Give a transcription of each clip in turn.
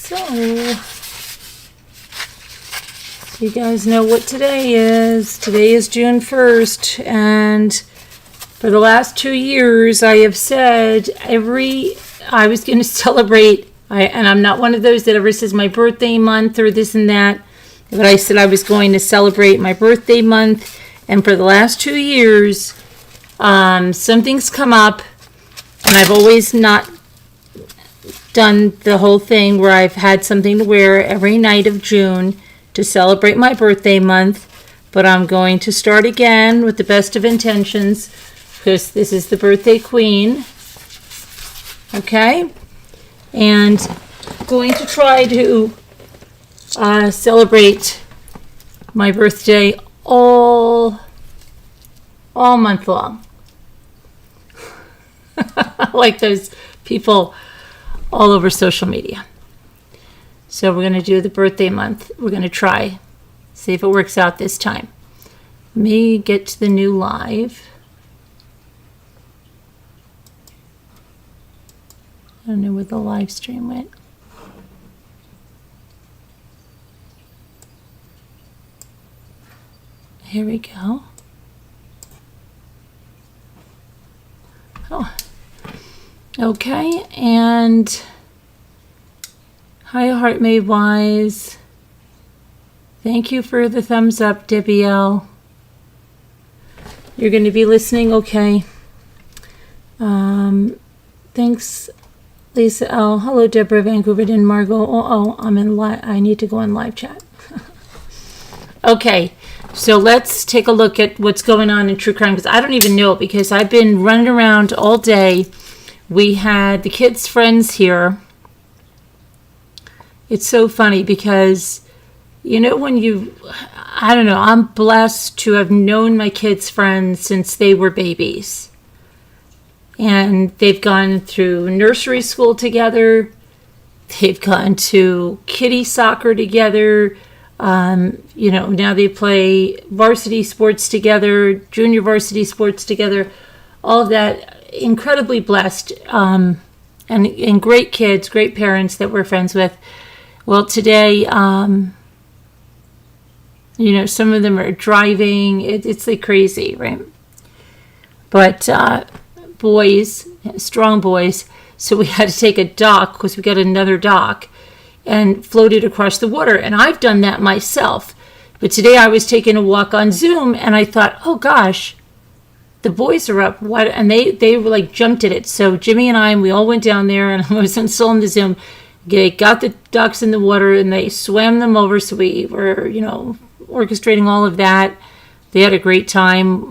So, you guys know what today is. Today is June 1st, and for the last 2 years, I have said I was going to celebrate, and I'm not one of those that ever says my birthday month or this and that, but I said I was going to celebrate my birthday month, and for the last 2 years, something's come up, and I've always not done the whole thing where I've had something to wear every night of June to celebrate my birthday month, but I'm going to start again with the best of intentions because this is the birthday queen, okay? And going to try to celebrate my birthday all month long. Like those people all over social media. So we're going to do the birthday month. We're going to try, see if it works out this time. Let me get to the new live. I don't know where the live stream went. Here we go. Oh. Okay, and hi, Heart Made Wise. Thank you for the thumbs up, Debbie L. You're going to be listening, okay. Thanks, Lisa L. Hello, Deborah, Vancouver, and Margot. I'm in live. I need to go on live chat. Okay, so let's take a look at what's going on in true crime, because I don't even know, because I've been running around all day. We had the kids' friends here. It's so funny because, you know, I don't know, I'm blessed to have known my kids' friends since they were babies. And they've gone through nursery school together. They've gone to kiddie soccer together. You know, now they play varsity sports together, junior varsity sports together, all of that. Incredibly blessed, and great kids, great parents that we're friends with. Well, today, you know, some of them are driving. It's like crazy, right? But boys, strong boys, so we had to take a dock because we got another dock and floated across the water. And I've done that myself. But today I was taking a walk on Zoom, and I thought, oh gosh, the boys are up, and they were like jumped at it. So Jimmy and we all went down there, and I was still in the Zoom. They got the ducks in the water, and they swam them over. So we were, you know, orchestrating all of that. They had a great time.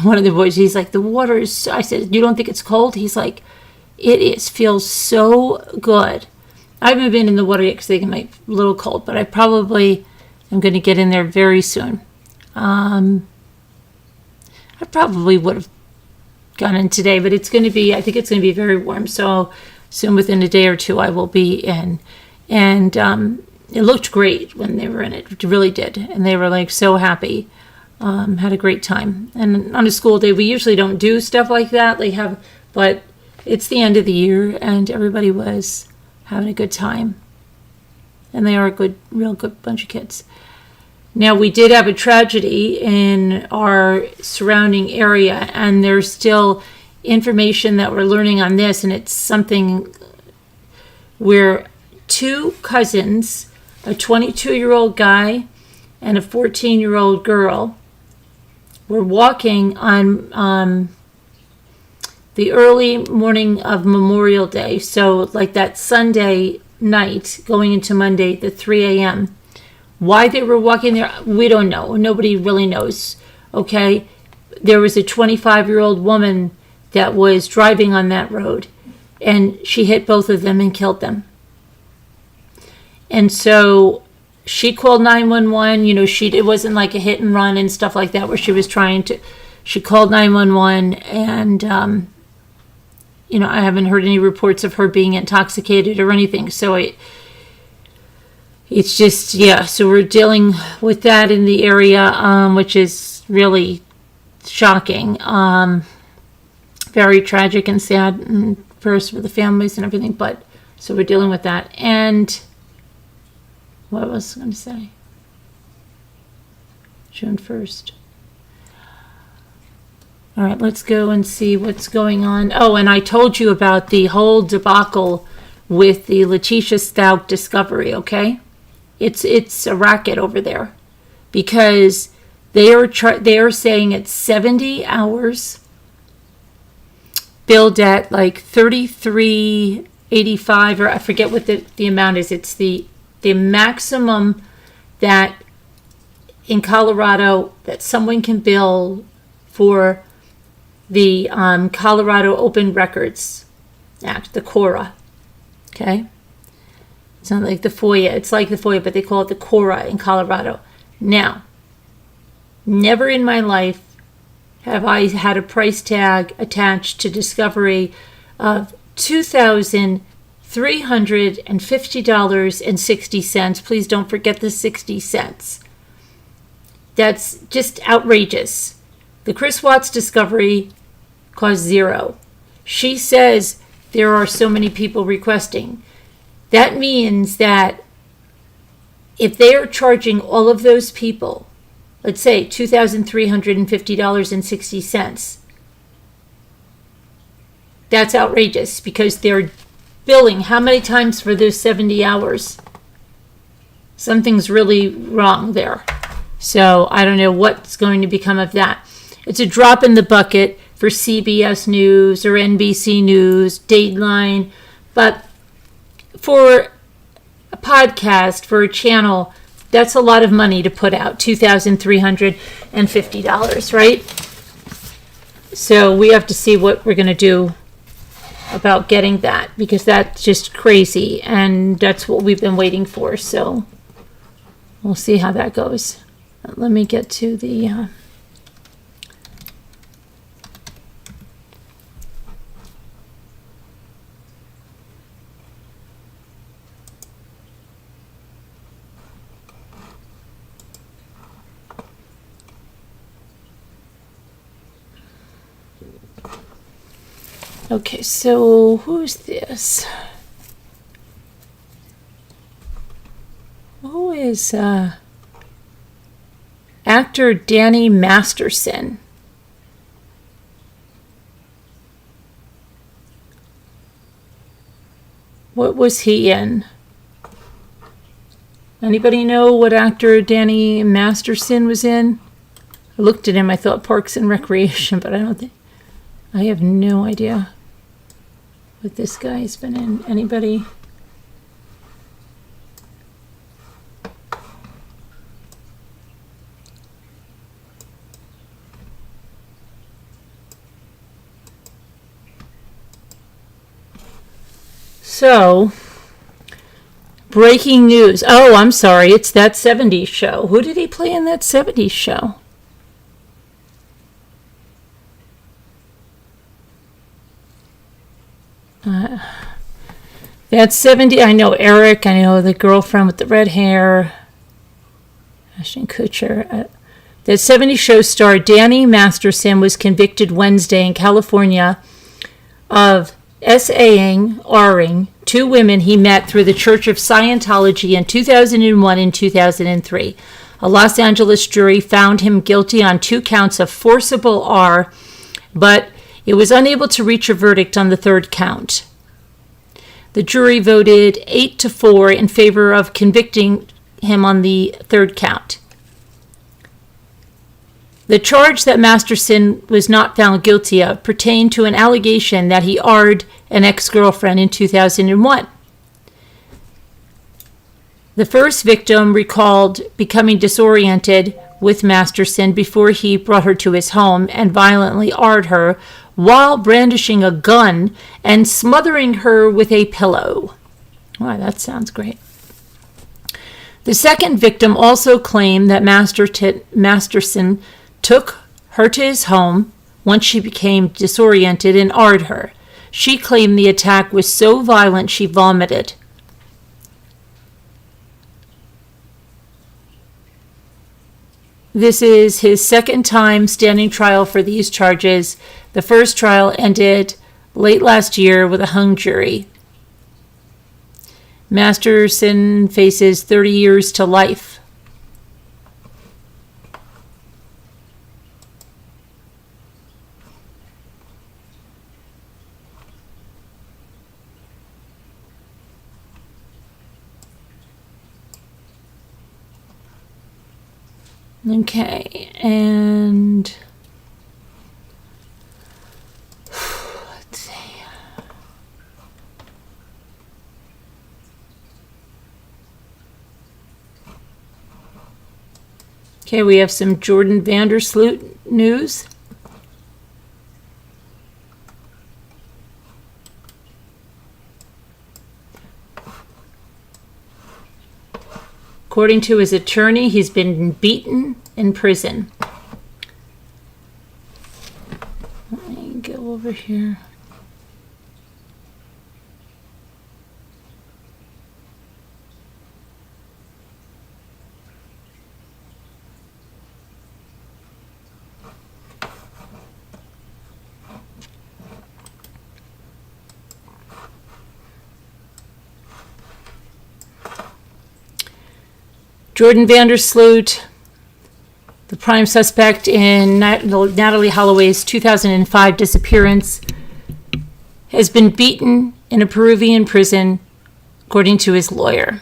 One of the boys, he's like, the water is, I said, you don't think it's cold? He's like, feels so good. I haven't been in the water yet because they can make a little cold, but I probably am going to get in there very soon. I probably would have gone in today, but I think it's going to be very warm. So soon, within a day or two, I will be in. And it looked great when they were in it. It really did. And they were like so happy. Had a great time. And on a school day, we usually don't do stuff like that. But it's the end of the year, and everybody was having a good time. And they are a real good bunch of kids. Now, we did have a tragedy in our surrounding area, and there's still information that we're learning on this, and it's something where two cousins, a 22-year-old guy and a 14-year-old girl, were walking on the early morning of Memorial Day, so like that Sunday night going into Monday, the 3 a.m., Why they were walking there, we don't know. Nobody really knows, okay? There was a 25-year-old woman that was driving on that road, and she hit both of them and killed them. And so she called 911. You know, it wasn't like a hit and run and stuff like that where she was she called 911, and, you know, I haven't heard any reports of her being intoxicated or anything. So it's just, yeah, so we're dealing with that in the area, which is really shocking. Very tragic and sad, and first for the families and everything, but so we're dealing with that. And What was I going to say? June 1st. All right, let's go and see what's going on. Oh, and I told you about the whole debacle with the Letitia Stout discovery, okay? It's a racket over there because they are saying it's 70 hours billed at like $33.85, or I forget what the amount is. It's the maximum that in Colorado that someone can bill for the Colorado Open Records Act, the CORA. Okay? It's not like the FOIA. It's like the FOIA, but they call it the CORA in Colorado. Now, never in my life have I had a price tag attached to discovery of $2,350.60. Please don't forget the 60 cents. That's just outrageous. The Chris Watts discovery cost $0. She says there are so many people requesting. That means that if they are charging all of those people, let's say $2,350.60, that's outrageous because they're billing how many times for those 70 hours? Something's really wrong there. So I don't know what's going to become of that. It's a drop in the bucket for CBS News or NBC News, Dateline, but for a podcast, for a channel, that's a lot of money to put out, $2,350, right? So we have to see what we're going to do about getting that, because that's just crazy, and that's what we've been waiting for. So we'll see how that goes. Let me get to the... Okay, so who's this? Who is actor Danny Masterson? What was he in? Anybody know what actor Danny Masterson was in? I looked at him, I thought Parks and Recreation, but I have no idea what this guy's been in. Anybody? So, breaking news. Oh, I'm sorry. It's That 70s Show. Who did he play in That 70s Show? That's 70. I know Eric. I know the girlfriend with the red hair. Ashton Kutcher. That 70 Show star Danny Masterson was convicted Wednesday in California of Ring two women he met through the Church of Scientology in 2001 and 2003. A Los Angeles jury found him guilty on 2 counts of forcible R, but it was unable to reach a verdict on the 3rd count. The jury voted 8-4 in favor of convicting him on the 3rd count. The charge that Masterson was not found guilty of pertained to an allegation that he R'd an ex-girlfriend in 2001. The first victim recalled becoming disoriented with Masterson before he brought her to his home and violently R'd her while brandishing a gun and smothering her with a pillow. Wow, that sounds great. The second victim also claimed that Masterson took her to his home once she became disoriented and R'd her. She claimed the attack was so violent she vomited. This is his 2nd time standing trial for these charges. The first trial ended late last year with a hung jury. Masterson faces 30 years to life. Okay, and let's see. Okay, we have some Jordan Vandersloot news. According to his attorney, he's been beaten in prison. Let me go over here. Jordan Vandersloot, the prime suspect in Natalie Holloway's 2005 disappearance, has been beaten in a Peruvian prison, according to his lawyer.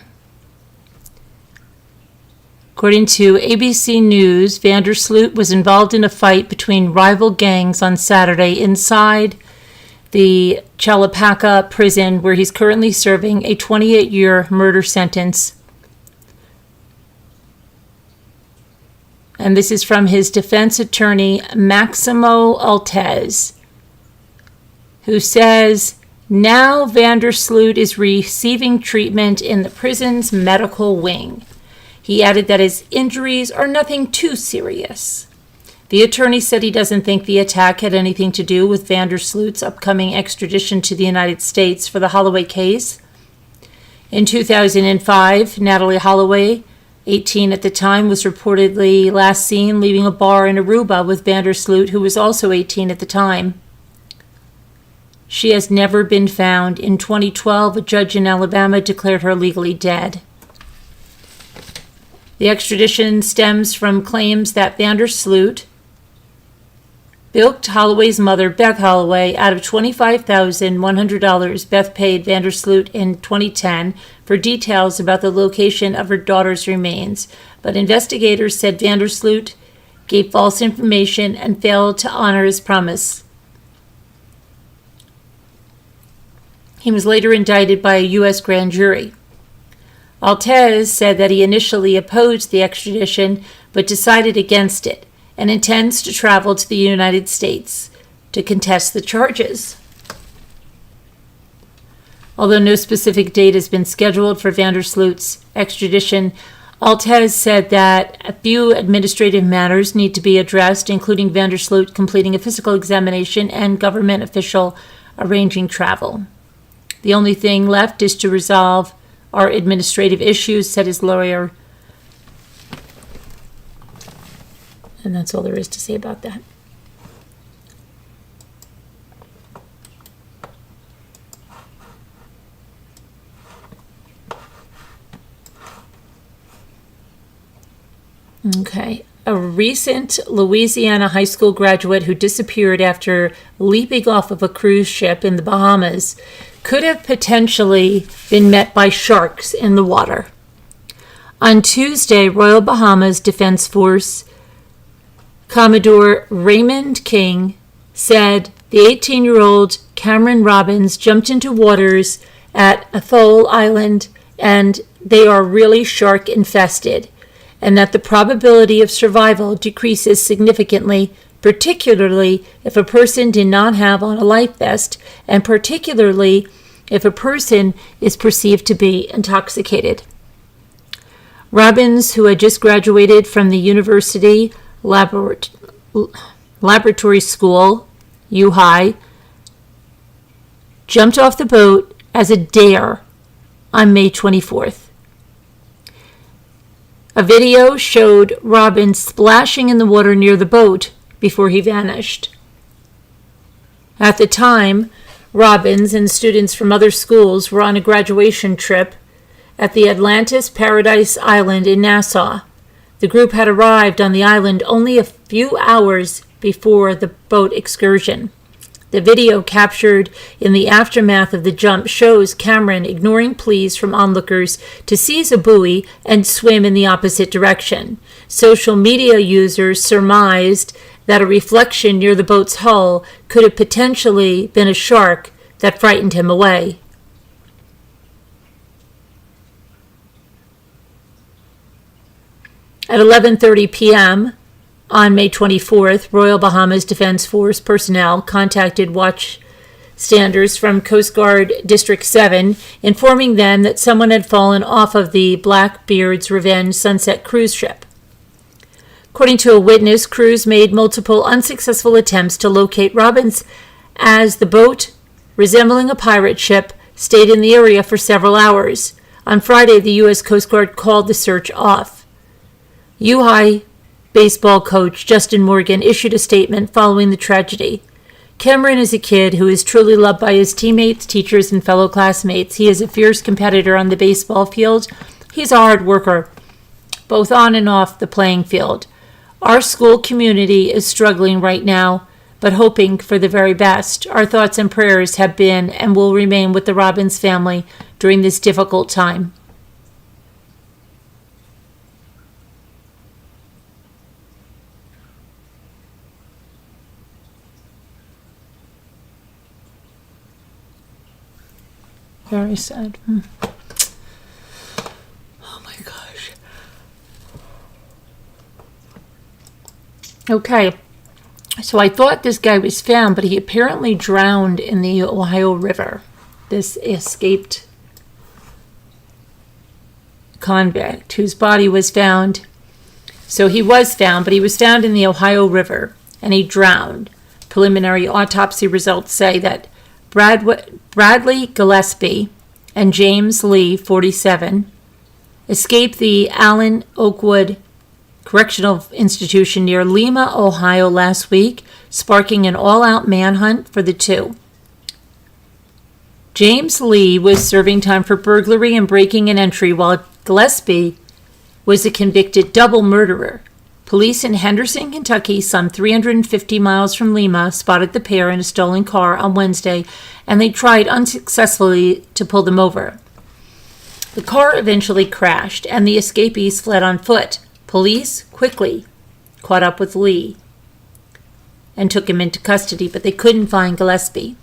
According to ABC News, Vandersloot was involved in a fight between rival gangs on Saturday inside the Chalapaca prison, where he's currently serving a 28-year murder sentence. And this is from his defense attorney, Maximo Altez, who says, now Vandersloot is receiving treatment in the prison's medical wing. He added that his injuries are nothing too serious. The attorney said he doesn't think the attack had anything to do with Vandersloot's upcoming extradition to the United States for the Holloway case. In 2005, Natalie Holloway, 18 at the time, was reportedly last seen leaving a bar in Aruba with Vandersloot, who was also 18 at the time. She has never been found. In 2012, a judge in Alabama declared her legally dead. The extradition stems from claims that Vandersloot bilked Holloway's mother, Beth Holloway, out of $25,100 Beth paid Vandersloot in 2010 for details about the location of her daughter's remains. But investigators said Vandersloot gave false information and failed to honor his promise. He was later indicted by a U.S. grand jury. Altez said that he initially opposed the extradition but decided against it and intends to travel to the United States to contest the charges. Although no specific date has been scheduled for Vandersloot's extradition, Altez said that a few administrative matters need to be addressed, including Vandersloot completing a physical examination and government official arranging travel. The only thing left is to resolve our administrative issues, said his lawyer. And that's all there is to say about that. Okay. A recent Louisiana high school graduate who disappeared after leaping off of a cruise ship in the Bahamas could have potentially been met by sharks in the water. On Tuesday, Royal Bahamas Defense Force Commodore Raymond King said the 18-year-old Cameron Robbins jumped into waters at Atholl Island and they are really shark infested, and that the probability of survival decreases significantly, particularly if a person did not have on a life vest, and particularly if a person is perceived to be intoxicated. Robbins, who had just graduated from the University Laboratory School, U-High, jumped off the boat as a dare on May 24th. A video showed Robbins splashing in the water near the boat before he vanished. At the time, Robbins and students from other schools were on a graduation trip at the Atlantis Paradise Island in Nassau. The group had arrived on the island only a few hours before the boat excursion. The video captured in the aftermath of the jump shows Cameron ignoring pleas from onlookers to seize a buoy and swim in the opposite direction. Social media users surmised that a reflection near the boat's hull could have potentially been a shark that frightened him away. At 11:30 p.m., on May 24th, Royal Bahamas Defense Force personnel contacted watchstanders from Coast Guard District 7, informing them that someone had fallen off of the Blackbeard's Revenge Sunset cruise ship. According to a witness, crews made multiple unsuccessful attempts to locate Robbins as the boat, resembling a pirate ship, stayed in the area for several hours. On Friday, the U.S. Coast Guard called the search off. U-High baseball coach Justin Morgan issued a statement following the tragedy. Cameron is a kid who is truly loved by his teammates, teachers, and fellow classmates. He is a fierce competitor on the baseball field. He's a hard worker, both on and off the playing field. Our school community is struggling right now, but hoping for the very best. Our thoughts and prayers have been and will remain with the Robbins family during this difficult time. Very sad. Oh my gosh. Okay. So I thought this guy was found, but he apparently drowned in the Ohio River. This escaped convict whose body was found. So he was found, but he was found in the Ohio River and he drowned. Preliminary autopsy results say that Bradley Gillespie and James Lee, 47, escaped the Allen Oakwood Correctional Institution near Lima, Ohio last week, sparking an all-out manhunt for the two. James Lee was serving time for burglary and breaking and entry, while Gillespie was a convicted double murderer. Police in Henderson, Kentucky, some 350 miles from Lima, spotted the pair in a stolen car on Wednesday, and they tried unsuccessfully to pull them over. The car eventually crashed, and the escapees fled on foot. Police quickly caught up with Lee and took him into custody, but they couldn't find Gillespie.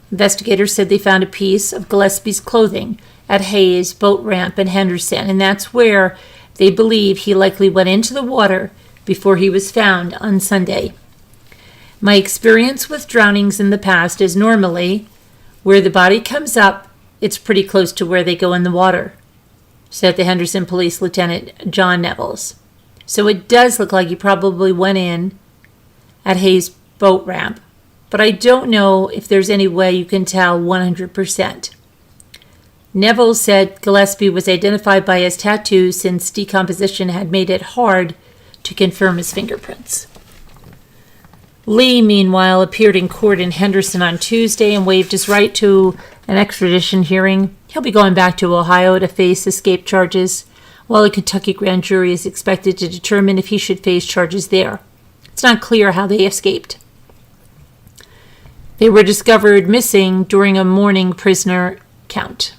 Investigators said they found a piece of Gillespie's clothing at Hayes boat ramp in Henderson, and that's where they believe he likely went into the water before he was found on Sunday. My experience with drownings in the past is normally where the body comes up, it's pretty close to where they go in the water, said the Henderson Police Lieutenant John Nevels. So it does look like he probably went in at Hayes boat ramp, but I don't know if there's any way you can tell 100%. Neville said Gillespie was identified by his tattoos since decomposition had made it hard to confirm his fingerprints. Lee, meanwhile, appeared in court in Henderson on Tuesday and waived his right to an extradition hearing. He'll be going back to Ohio to face escape charges, while a Kentucky grand jury is expected to determine if he should face charges there. It's not clear how they escaped. They were discovered missing during a morning prisoner count.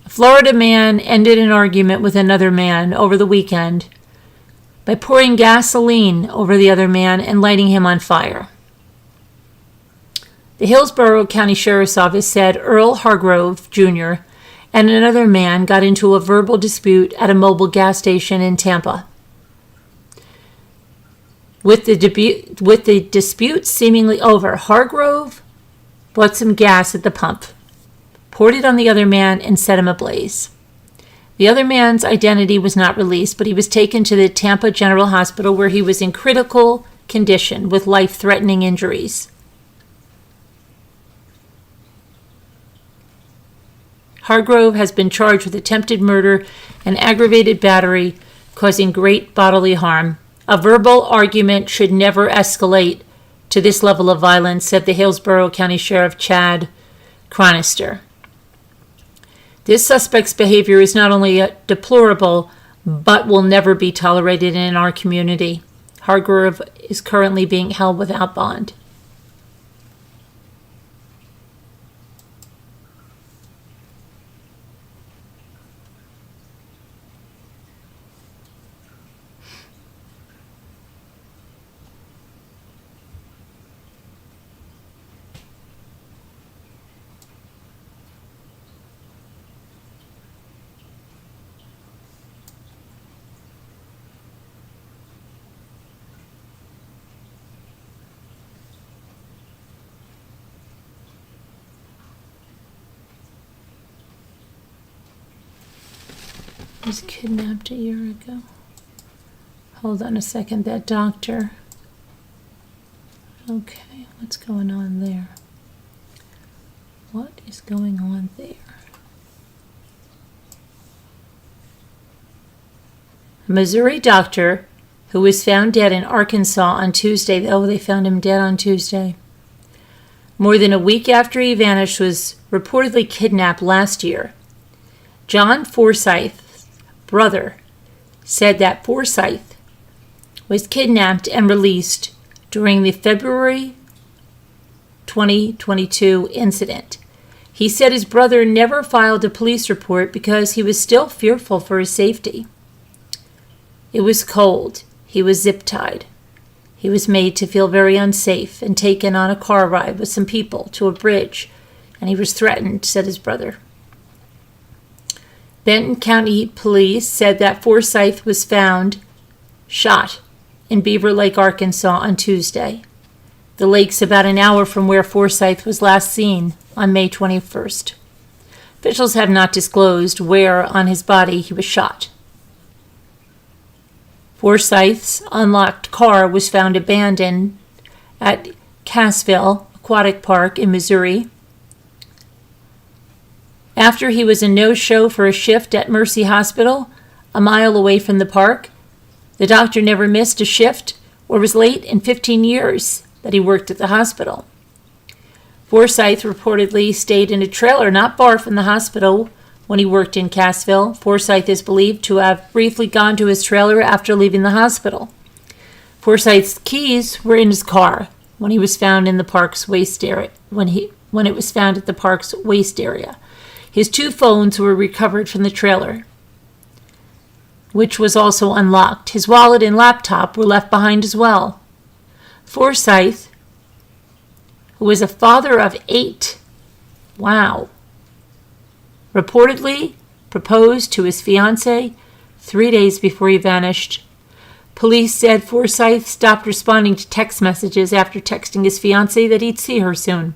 A Florida man ended an argument with another man over the weekend by pouring gasoline over the other man and lighting him on fire. The Hillsborough County Sheriff's Office said Earl Hargrove, Jr., and another man got into a verbal dispute at a mobile gas station in Tampa. With the dispute seemingly over, Hargrove bought some gas at the pump, poured it on the other man, and set him ablaze. The other man's identity was not released, but he was taken to the Tampa General Hospital where he was in critical condition with life-threatening injuries. Hargrove has been charged with attempted murder and aggravated battery, causing great bodily harm. A verbal argument should never escalate to this level of violence, said the Hillsborough County Sheriff Chad Chronister. This suspect's behavior is not only deplorable, but will never be tolerated in our community. Hargrove is currently being held without bond. Was kidnapped a year ago. Hold on a second, that doctor. Okay, what's going on there? What is going on there? A Missouri doctor who was found dead in Arkansas on Tuesday. Oh, they found him dead on Tuesday. More than a week after he vanished, was reportedly kidnapped last year. John Forsyth's brother said that Forsyth was kidnapped and released during the February 2022 incident. He said his brother never filed a police report because he was still fearful for his safety. It was cold. He was zip-tied. He was made to feel very unsafe and taken on a car ride with some people to a bridge, and he was threatened, said his brother. Benton County Police said that Forsyth was found shot in Beaver Lake, Arkansas on Tuesday. The lake's about an hour from where Forsyth was last seen on May 21st. Officials have not disclosed where on his body he was shot. Forsyth's unlocked car was found abandoned at Cassville Aquatic Park in Missouri. After he was a no-show for a shift at Mercy Hospital, a mile away from the park, the doctor never missed a shift or was late in 15 years that he worked at the hospital. Forsyth reportedly stayed in a trailer not far from the hospital when he worked in Cassville. Forsyth is believed to have briefly gone to his trailer after leaving the hospital. Forsyth's keys were in his car when he was found in the park's waste area. When it was found at the park's waste area. His 2 phones were recovered from the trailer, which was also unlocked. His wallet and laptop were left behind as well. Forsyth, who was a father of 8, reportedly proposed to his fiancée 3 days before he vanished. Police said Forsyth stopped responding to text messages after texting his fiancée that he'd see her soon.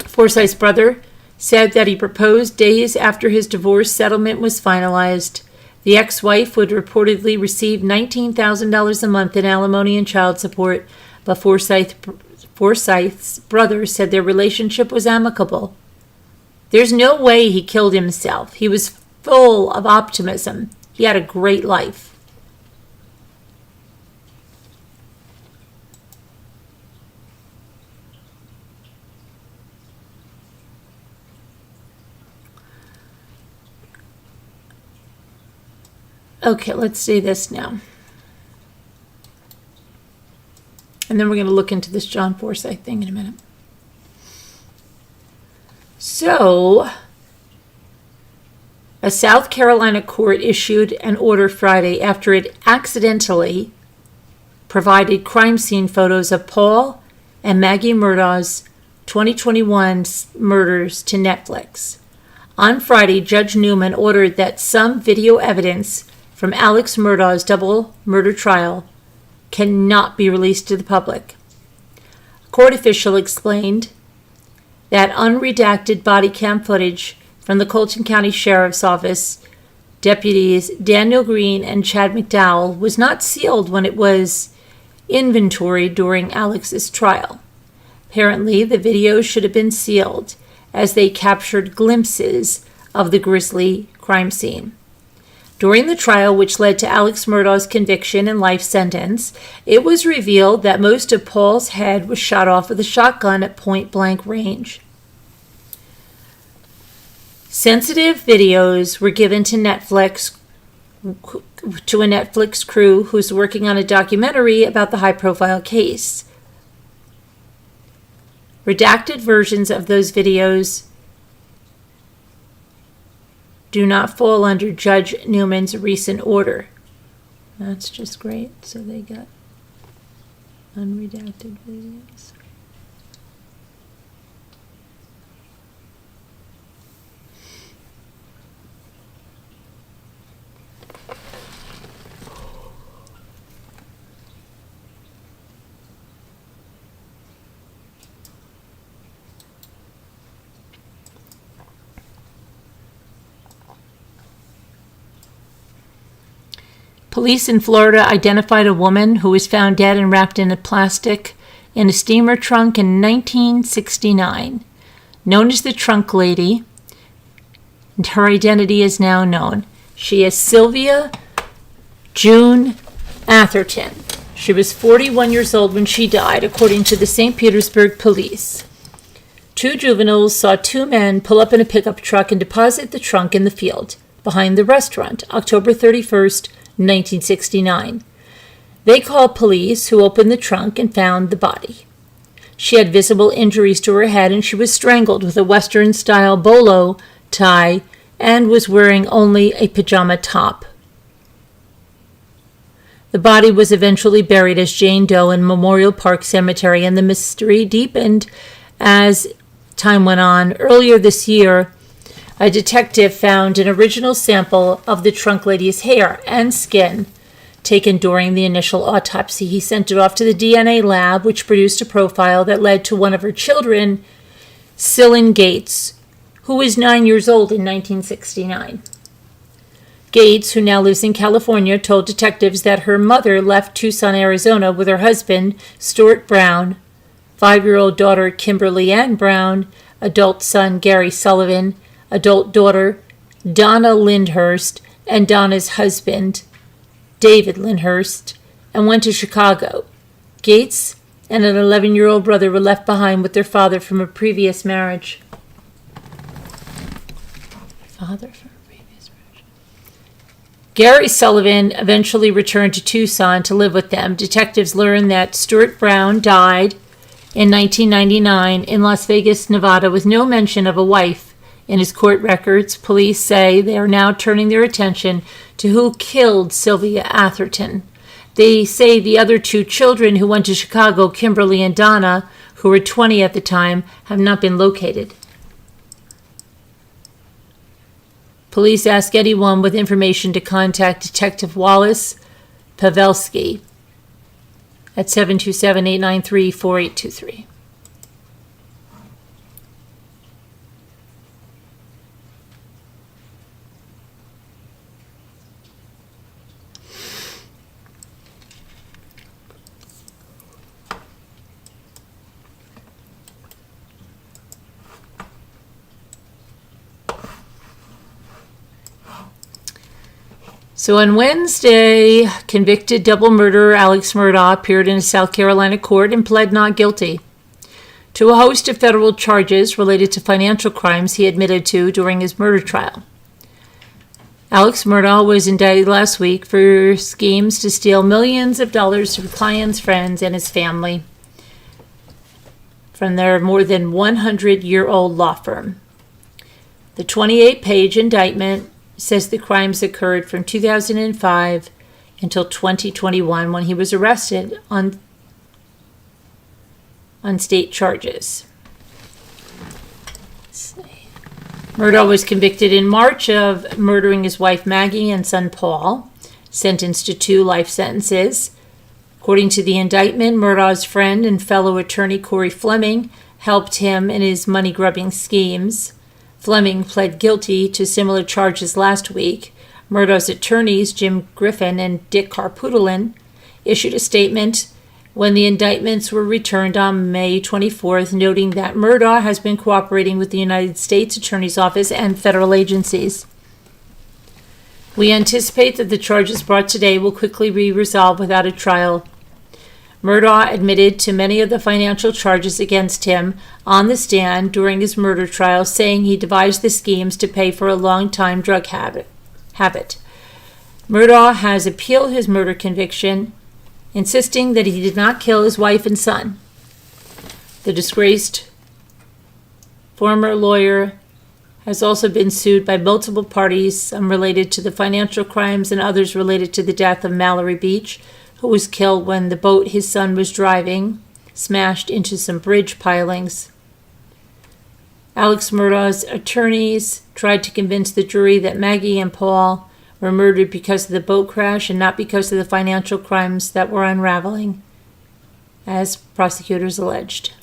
Forsyth's brother said that he proposed days after his divorce settlement was finalized. The ex-wife would reportedly receive $19,000 a month in alimony and child support, but Forsyth's brother said their relationship was amicable. There's no way he killed himself. He was full of optimism. He had a great life. Okay, let's see this now. And then we're going to look into this John Forsyth thing in a minute. So, a South Carolina court issued an order Friday after it accidentally provided crime scene photos of Paul and Maggie Murdaugh's 2021 murders to Netflix. On Friday, Judge Newman ordered that some video evidence from Alex Murdaugh's double murder trial cannot be released to the public. A court official explained that unredacted body cam footage from the Colton County Sheriff's Office deputies Daniel Green and Chad McDowell was not sealed when it was inventoried during Alex's trial. Apparently, the video should have been sealed, as they captured glimpses of the grisly crime scene. During the trial, which led to Alex Murdaugh's conviction and life sentence, it was revealed that most of Paul's head was shot off with a shotgun at point-blank range. Sensitive videos were given to a Netflix crew who's working on a documentary about the high-profile case. Redacted versions of those videos do not fall under Judge Newman's recent order. That's just great. So they got unredacted videos. Police in Florida identified a woman who was found dead and wrapped in plastic in a steamer trunk in 1969. Known as the Trunk Lady, and her identity is now known. She is Sylvia June Atherton. She was 41 years old when she died, according to the St. Petersburg police. Two juveniles saw two men pull up in a pickup truck and deposit the trunk in the field behind the restaurant, October 31st, 1969. They called police, who opened the trunk and found the body. She had visible injuries to her head, and she was strangled with a Western-style bolo tie and was wearing only a pajama top. The body was eventually buried as Jane Doe in Memorial Park Cemetery, and the mystery deepened as time went on. Earlier this year, a detective found an original sample of the Trunk Lady's hair and skin taken during the initial autopsy. He sent it off to the DNA lab, which produced a profile that led to one of her children, Cyllen Gates, who was 9 years old in 1969. Gates, who now lives in California, told detectives that her mother left Tucson, Arizona with her husband, Stuart Brown, 5-year-old daughter Kimberly Ann Brown, adult son Gary Sullivan, adult daughter Donna Lyndhurst, and Donna's husband, David Lyndhurst, and went to Chicago. Gates and an 11-year-old brother were left behind with their father from a previous marriage. Gary Sullivan eventually returned to Tucson to live with them. Detectives learned that Stuart Brown died in 1999 in Las Vegas, Nevada, with no mention of a wife in his court records. Police say they are now turning their attention to who killed Sylvia Atherton. They say the other two children who went to Chicago, Kimberly and Donna, who were 20 at the time, have not been located. Police ask anyone with information to contact Detective Wallace Pavelski at 727-893-4823. So on Wednesday, convicted double murderer Alex Murdaugh appeared in a South Carolina court and pled not guilty to a host of federal charges related to financial crimes he admitted to during his murder trial. Alex Murdaugh was indicted last week for schemes to steal millions of dollars from clients, friends, and his family from their more than 100-year-old law firm. The 28-page indictment says the crimes occurred from 2005 until 2021, when he was arrested on state charges. Murdaugh was convicted in March of murdering his wife Maggie and son Paul, sentenced to 2 life sentences. According to the indictment, Murdaugh's friend and fellow attorney Corey Fleming helped him in his money-grubbing schemes. Fleming pled guilty to similar charges last week. Murdaugh's attorneys, Jim Griffin and Dick Carputolin, issued a statement when the indictments were returned on May 24th, noting that Murdoch has been cooperating with the United States Attorney's Office and federal agencies. We anticipate that the charges brought today will quickly be resolved without a trial. Murdoch admitted to many of the financial charges against him on the stand during his murder trial, saying he devised the schemes to pay for a long-time drug habit. Murdoch has appealed his murder conviction, insisting that he did not kill his wife and son. The disgraced former lawyer has also been sued by multiple parties, some related to the financial crimes and others related to the death of Mallory Beach, who was killed when the boat his son was driving smashed into some bridge pilings. Alex Murdaugh's attorneys tried to convince the jury that Maggie and Paul were murdered because of the boat crash and not because of the financial crimes that were unraveling, as prosecutors alleged.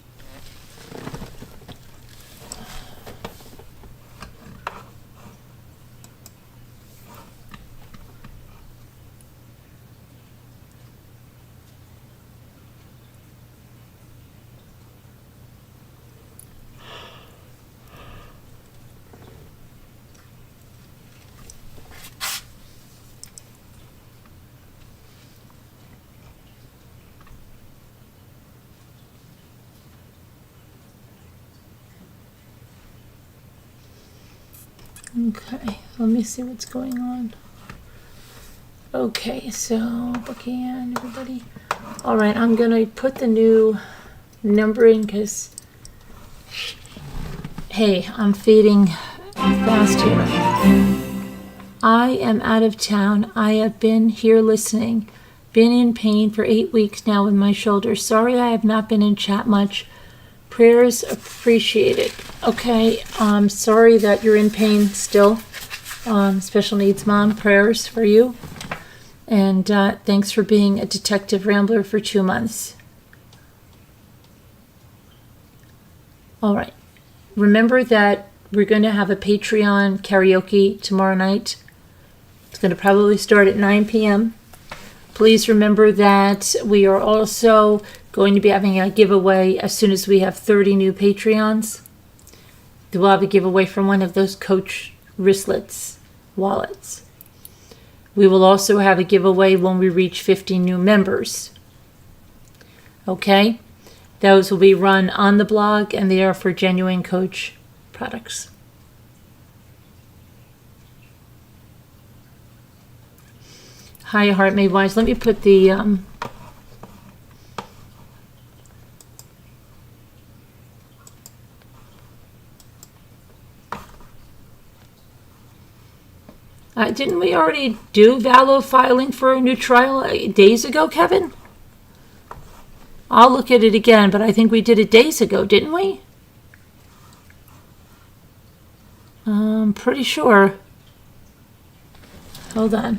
Okay, let me see what's going on. Okay, so Buchanan, everybody. All right, I'm going to put the new numbering because, hey, I'm fading fast here. I am out of town. I have been here listening. Been in pain for 8 weeks now with my shoulder. Sorry I have not been in chat much. Prayers appreciated. Okay, sorry that you're in pain still. Special needs mom, prayers for you. And thanks for being a detective rambler for 2 months. All right. Remember that we're going to have a Patreon karaoke tomorrow night. It's going to probably start at 9 p.m. Please remember that we are also going to be having a giveaway as soon as we have 30 new Patreons. We'll have a giveaway from one of those Coach wristlets, wallets. We will also have a giveaway when we reach 50 new members. Okay? Those will be run on the blog, and they are for genuine Coach products. Hi, Heart Made Wise. Let me put the... didn't we already do Vallow filing for a new trial days ago, Kevin? I'll look at it again, but I think we did it days ago, didn't we? I'm pretty sure. Hold on.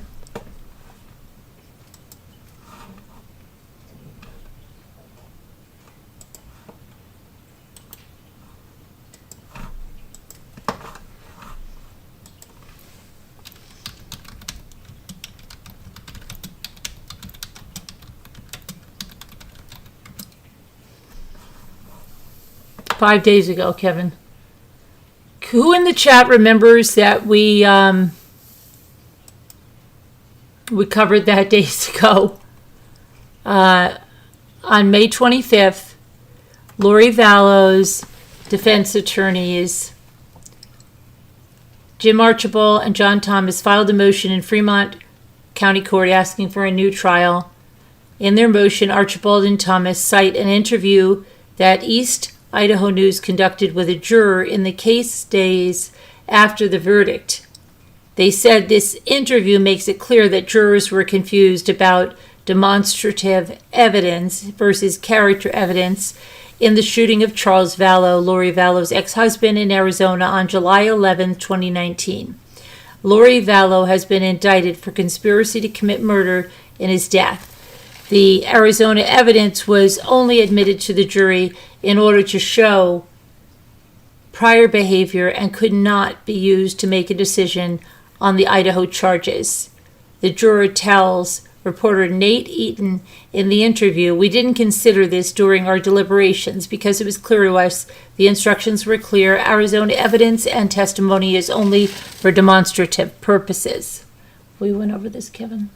Five days ago, Kevin. Who in the chat remembers that we covered that days ago? On May 25th, Lori Vallow's defense attorneys, Jim Archibald and John Thomas, filed a motion in Fremont County Court asking for a new trial. In their motion, Archibald and Thomas cite an interview that East Idaho News conducted with a juror in the case days after the verdict. They said this interview makes it clear that jurors were confused about demonstrative evidence versus character evidence in the shooting of Charles Vallow, Lori Vallow's ex-husband, in Arizona on July 11, 2019. Lori Vallow has been indicted for conspiracy to commit murder in his death. The Arizona evidence was only admitted to the jury in order to show prior behavior and could not be used to make a decision on the Idaho charges. The juror tells reporter Nate Eaton in the interview, "We didn't consider this during our deliberations because it was clear to us the instructions were clear. Arizona evidence and testimony is only for demonstrative purposes." We went over this, Kevin.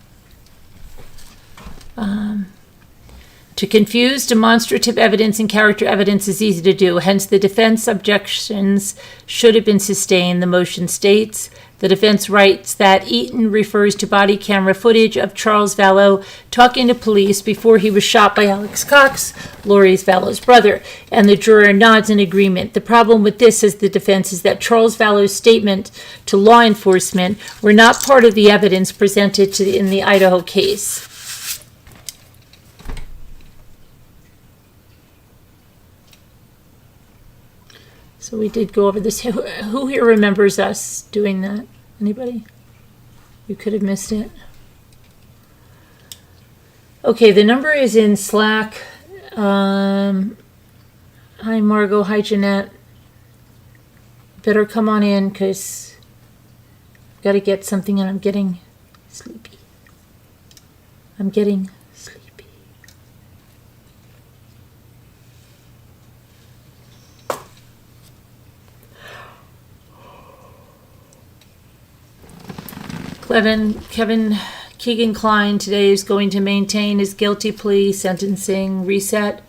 To confuse demonstrative evidence and character evidence is easy to do. Hence, the defense objections should have been sustained. The motion states, the defense writes that Eaton refers to body camera footage of Charles Vallow talking to police before he was shot by Alex Cox, Lori Vallow's brother, and the juror nods in agreement. The problem with this, says the defense, is that Charles Vallow's statement to law enforcement were not part of the evidence presented in the Idaho case. So we did go over this. Who here remembers us doing that? Anybody? You could have missed it. Okay, the number is in Slack. Hi, Margot. Hi, Jeanette. Better come on in because I've got to get something and I'm getting sleepy. I'm getting sleepy. Kevin Keegan-Klein today is going to maintain his guilty plea sentencing reset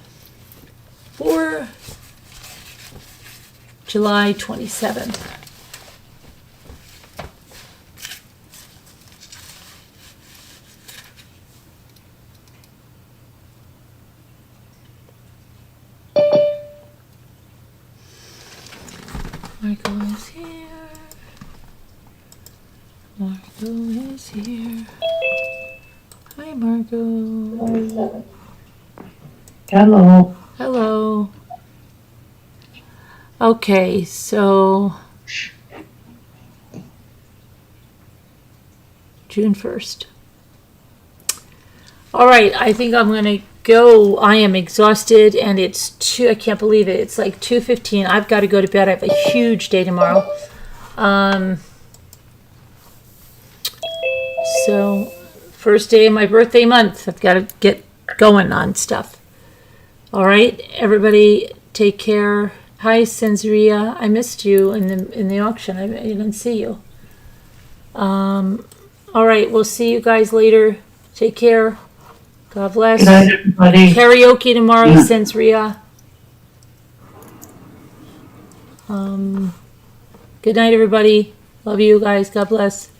for July 27th. Michael is here. Margot is here. Hi, Margot. Hello. Hello. Okay, so June 1st. All right, I think I'm going to go. I am exhausted and it's I can't believe it. It's like 2:15. I've got to go to bed. I have a huge day tomorrow. So, first day of my birthday month. I've got to get going on stuff. All right, everybody, take care. Hi, Sensoria. I missed you in the auction. I didn't see you. All right, we'll see you guys later. Take care. God bless. Good night, everybody. Karaoke tomorrow, Sensoria. Good night, everybody. Love you guys. God bless.